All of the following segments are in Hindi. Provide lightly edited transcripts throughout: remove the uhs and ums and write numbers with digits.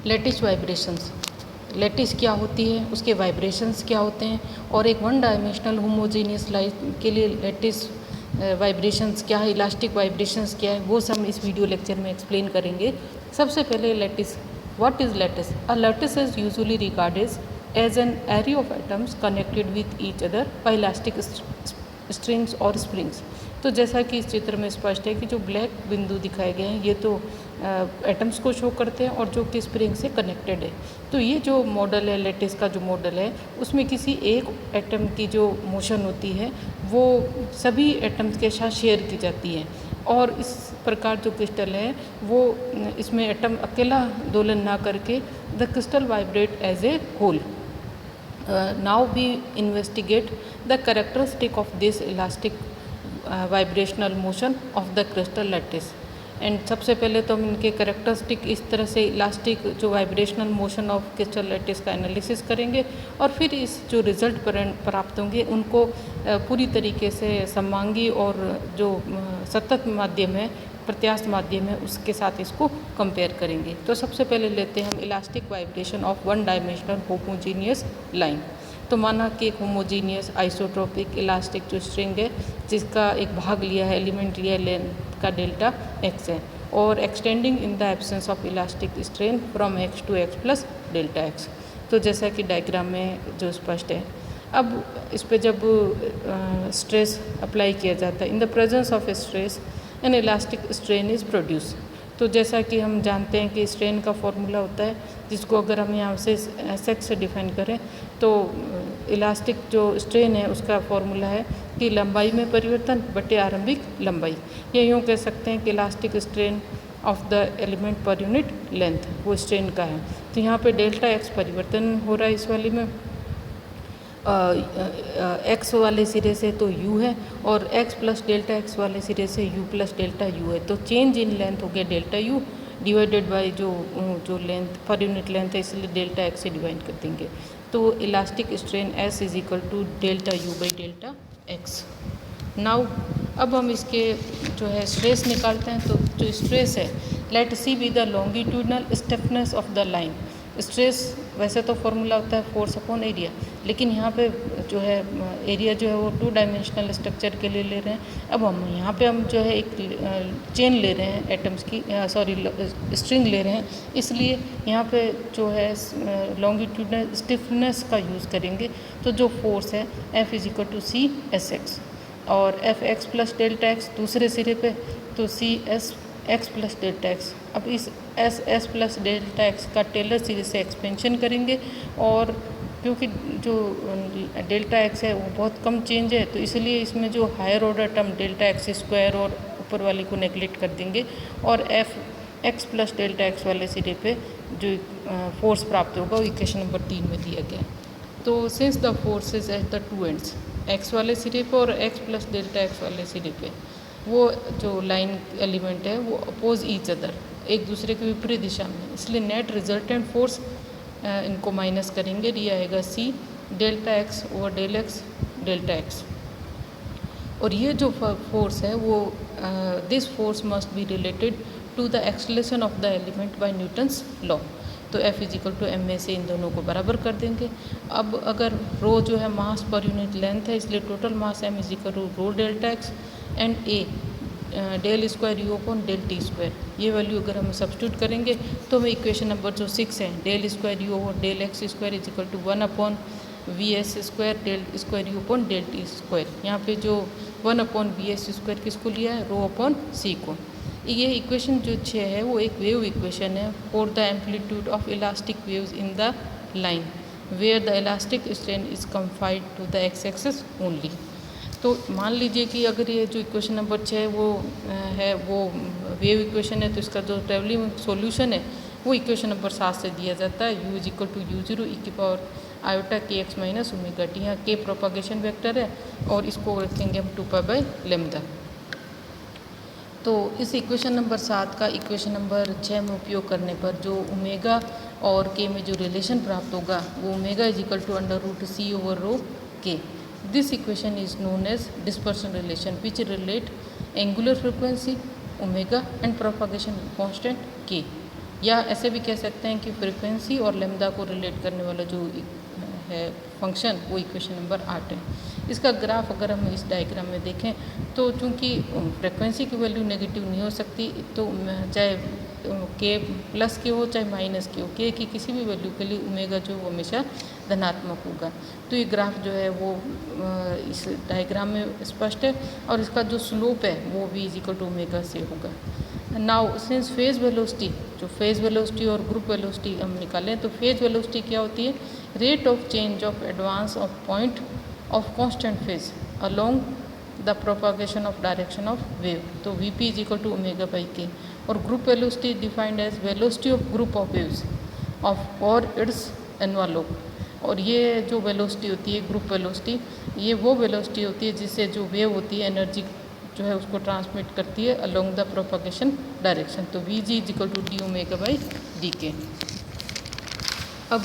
लैटिस वाइब्रेशंस, लैटिस क्या होती है, उसके वाइब्रेशंस क्या होते हैं, और एक वन डायमेंशनल होमोजीनियस लाइट के लिए लैटिस वाइब्रेशंस क्या है, इलास्टिक वाइब्रेशंस क्या है, वो सब इस वीडियो लेक्चर में एक्सप्लेन करेंगे। सबसे पहले lattice, what is lattice? A lattice is usually regarded as an array of atoms connected with each other by elastic strings और स्प्रिंग्स। तो जैसा कि इस चित्र में स्पष्ट है कि जो ब्लैक बिंदु दिखाए गए हैं ये तो एटम्स को शो करते हैं और जो कि स्प्रिंग से कनेक्टेड है। तो ये जो मॉडल है लैटिस का, जो मॉडल है उसमें किसी एक एटम की जो मोशन होती है वो सभी एटम्स के साथ शेयर की जाती है, और इस प्रकार जो क्रिस्टल है वो इसमें एटम अकेला दोलन ना करके the crystal vibrate as a whole. Now we investigate the characteristic of this elastic vibrational motion of the crystal lattice. And सबसे पहले तो हम इनके करेक्टरिस्टिक, इस तरह से इलास्टिक जो vibrational motion of crystal lattice का एनालिसिस करेंगे, और फिर इस जो रिजल्ट प्राप्त होंगे उनको पूरी तरीके से समांगी और जो सतत माध्यम है, प्रत्यास्थ माध्यम है, उसके साथ इसको कंपेयर करेंगे। तो सबसे पहले लेते हैं हम elastic vibration of one dimensional homogeneous line. तो माना कि एक होमोजीनियस आइसोट्रोपिक इलास्टिक जो स्ट्रिंग है जिसका एक भाग लिया है, एलिमेंट लिया है, लेंथ का डेल्टा एक्स है, और extending in the absence of elastic strain from x to x plus delta x. तो जैसा कि डायग्राम में जो स्पष्ट है, अब इस पर जब स्ट्रेस अप्लाई किया जाता है, in the presence of stress N elastic strain is produce. तो जैसा कि हम जानते हैं कि स्ट्रेन का फॉर्मूला होता है जिसको अगर हम यहाँ से सेक्स से डिफाइन करें तो इलास्टिक जो स्ट्रेन है उसका फॉर्मूला है कि लंबाई में परिवर्तन बटे आरंभिक लंबाई। ये यूँ कह सकते हैं कि elastic strain of the element पर यूनिट लेंथ वो स्ट्रेन का है। तो यहाँ पे डेल्टा एक्स परिवर्तन हो रहा है इस वाली में, एक्स वाले सिरे से तो u है, और x प्लस डेल्टा एक्स वाले सिरे से u प्लस डेल्टा u है। तो चेंज इन लेंथ हो गया डेल्टा u डिवाइडेड बाय जो लेंथ पर यूनिट लेंथ है, इसलिए डेल्टा एक्स से डिवाइड कर देंगे। तो elastic strain s is equal to delta u by delta x. Now अब हम इसके जो है स्ट्रेस निकालते हैं। तो जो स्ट्रेस है, let c be the longitudinal stiffness of the line. Stress वैसे तो फॉर्मूला होता है फोर्स अपॉन एरिया, लेकिन यहाँ पे जो है एरिया जो है वो टू डायमेंशनल स्ट्रक्चर के लिए ले रहे हैं। अब हम यहाँ पे हम जो है एक चेन ले रहे हैं एटम्स की, सॉरी स्ट्रिंग ले रहे हैं, इसलिए यहाँ पे जो है लॉन्गिट्यूडनल स्टिफनेस का यूज़ करेंगे। तो जो फोर्स है F is equal to c s x, और f x plus delta x दूसरे सिरे पे, तो c s x plus delta x. अब इस s s plus delta x का टेलर सीरीज से एक्सपेंशन करेंगे, और क्योंकि जो डेल्टा एक्स है वो बहुत कम चेंज है तो इसलिए इसमें जो higher order term delta x square और ऊपर वाली को नेगलेक्ट कर देंगे, और f x plus delta x वाले सिरे पे जो फोर्स प्राप्त होगा वो इक्वेशन नंबर 3 में दिया गया। तो since the forces at the two ends, x वाले सिरे पे और एक्स प्लस डेल्टा एक्स वाले सिरे पे, वो जो लाइन एलिमेंट है वो अपोज ईच अदर, एक दूसरे के विपरीत दिशा में, इसलिए नेट रिजल्टेंट फोर्स इनको माइनस करेंगे, ये आएगा c delta x over del x delta x. और ये जो फोर्स है वो this force must be related to the acceleration of the element by Newton's law. तो F is equal to m a से इन दोनों को बराबर कर देंगे। अब अगर रो जो है मास पर यूनिट लेंथ है, इसलिए total mass M is equal to rho delta x and A del square u upon del t square. ये वैल्यू अगर हम सब्स्टिट्यूट करेंगे तो हमें इक्वेशन नंबर जो 6 है, del square u upon del x square is equal to 1 upon v s square del square u upon del t square. यहाँ पे जो 1 अपॉन वी एस स्क्वायर किसको लिया है, रो अपॉन सी को। ये इक्वेशन जो 6 है वो एक वेव इक्वेशन है for the amplitude of elastic waves in the line where the elastic strain is confined to the x axis only. तो मान लीजिए कि अगर ये जो इक्वेशन नंबर 6 वो है वो वेव इक्वेशन है, तो इसका जो ट्रेवलिंग सॉल्यूशन है वो इक्वेशन नंबर 7 से दिया जाता है, u is equal to u0 e की power iota k x minus omega t. यहाँ के प्रोपागेशन वेक्टर है और इसको रखेंगे हम 2 पाई बाई लेमदा। तो इस इक्वेशन नंबर 7 का इक्वेशन नंबर 6 में उपयोग करने पर जो ओमेगा और के में जो रिलेशन प्राप्त होगा वो omega is equal to under root c over rho k. This equation is known as dispersion relation which relate angular frequency omega and propagation constant k. या ऐसे भी कह सकते हैं कि फ्रिक्वेंसी और लेमदा को रिलेट करने वाला जो है फंक्शन वो इक्वेशन नंबर 8 है। इसका ग्राफ अगर हम इस डायग्राम में देखें तो चूँकि फ्रिक्वेंसी की वैल्यू नेगेटिव नहीं हो सकती, तो चाहे के प्लस के हो चाहे माइनस के हो, के की किसी भी वैल्यू के लिए ओमेगा जो वो हमेशा धनात्मक होगा। तो ये ग्राफ जो है वो इस डायग्राम में स्पष्ट है और इसका जो स्लोप है वो भी इज इक्वल टू ओमेगा से होगा। नाउ सिंस फेज वेलोसिटी, जो फेज वेलोसिटी और ग्रुप वेलोसिटी हम निकालें तो फेज वेलोसिटी क्या होती है, rate of change of advance of point of constant phase along the propagation of direction of wave. तो v p is equal to omega by k. और group velocity defined as velocity of group of waves of और इट्स एनवालोप। और ये जो वेलोसिटी होती है ग्रुप वेलोसिटी, ये वो वेलोसिटी होती है जिससे जो वेव होती है एनर्जी जो है उसको ट्रांसमिट करती है अलोंग द प्रोपागेशन डायरेक्शन। तो v g is equal to d omega by d k. अब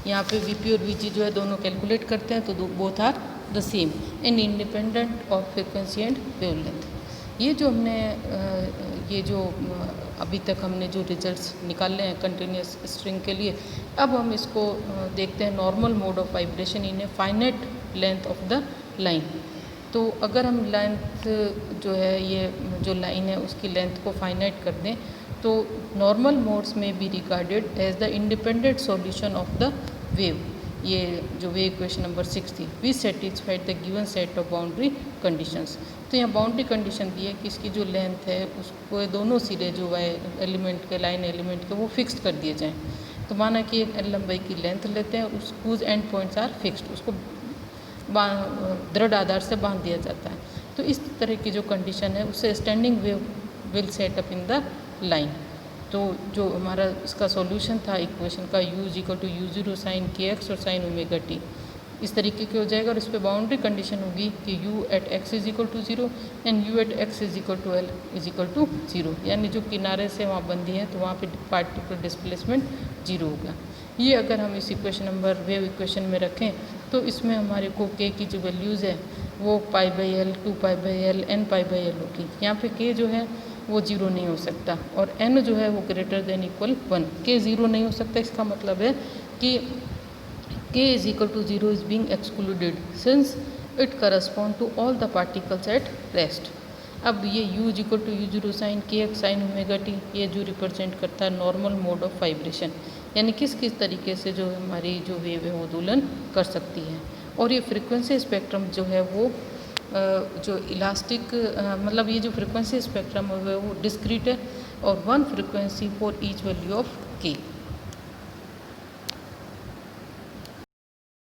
यहाँ पे वी पी और वी जी जो है दोनों कैलकुलेट करते हैं तो both are the same and independent of frequency and wavelength. ये जो हमने ये जो अभी तक हमने जो रिजल्ट्स निकाले हैं कंटिन्यूस स्ट्रिंग के लिए, अब हम इसको देखते हैं normal mode of vibration in a finite length of the line. तो अगर हम लेंथ जो है ये जो लाइन है उसकी लेंथ को फाइनाइट कर दें तो नॉर्मल मोड्स में be regarded as the independent solution of the wave. ये जो वेव इक्वेशन नंबर 6 थी, we satisfied the given set of boundary conditions. तो यहाँ बाउंड्री कंडीशन दी है कि इसकी जो लेंथ है उसको दोनों सिरे जो है एलिमेंट के लाइन एलिमेंट के वो फिक्स्ड कर दिए जाएँ। तो माना कि एक लंबाई की लेंथ लेते हैं और उसको एंड पॉइंट्स आर फिक्स्ड, उसको दृढ़ आधार से बांध दिया जाता है। तो इस तरह की जो कंडीशन है उससे standing wave will set up in the line. तो जो हमारा इसका सॉल्यूशन था इक्वेशन का u is equal to u0 sine k x और साइन ओमेगा टी, इस तरीके के हो जाएगा। और इस पर बाउंड्री कंडीशन होगी कि u at x is equal to 0 and u at x is equal to l is equal to 0, यानी जो किनारे से वहाँ बंधी है तो वहाँ पे पार्टिकुलर डिस्प्लेसमेंट 0 होगा। ये अगर हम इस इक्वेशन नंबर वेव इक्वेशन में रखें तो इसमें हमारे को k की जो वैल्यूज़ है वो pi by l, 2 pi by l, n pi by l होगी। यहाँ पे k जो है वो 0 नहीं हो सकता और n जो है वो ग्रेटर देन इक्वल 1। k 0 नहीं हो सकता, इसका मतलब है कि k is equal to 0 is being excluded since it correspond to all the particles at rest. अब ये u is equal to u0 sine k x sine omega t, ये जो रिप्रेजेंट करता है नॉर्मल मोड ऑफ वाइब्रेशन, यानी किस किस तरीके से जो हमारी जो वेव है वो दोलन कर सकती है। और ये फ्रिक्वेंसी स्पेक्ट्रम जो है वो जो इलास्टिक मतलब ये जो फ्रिक्वेंसी स्पेक्ट्रम है वो डिस्क्रीट है और 1 frequency for each value of k।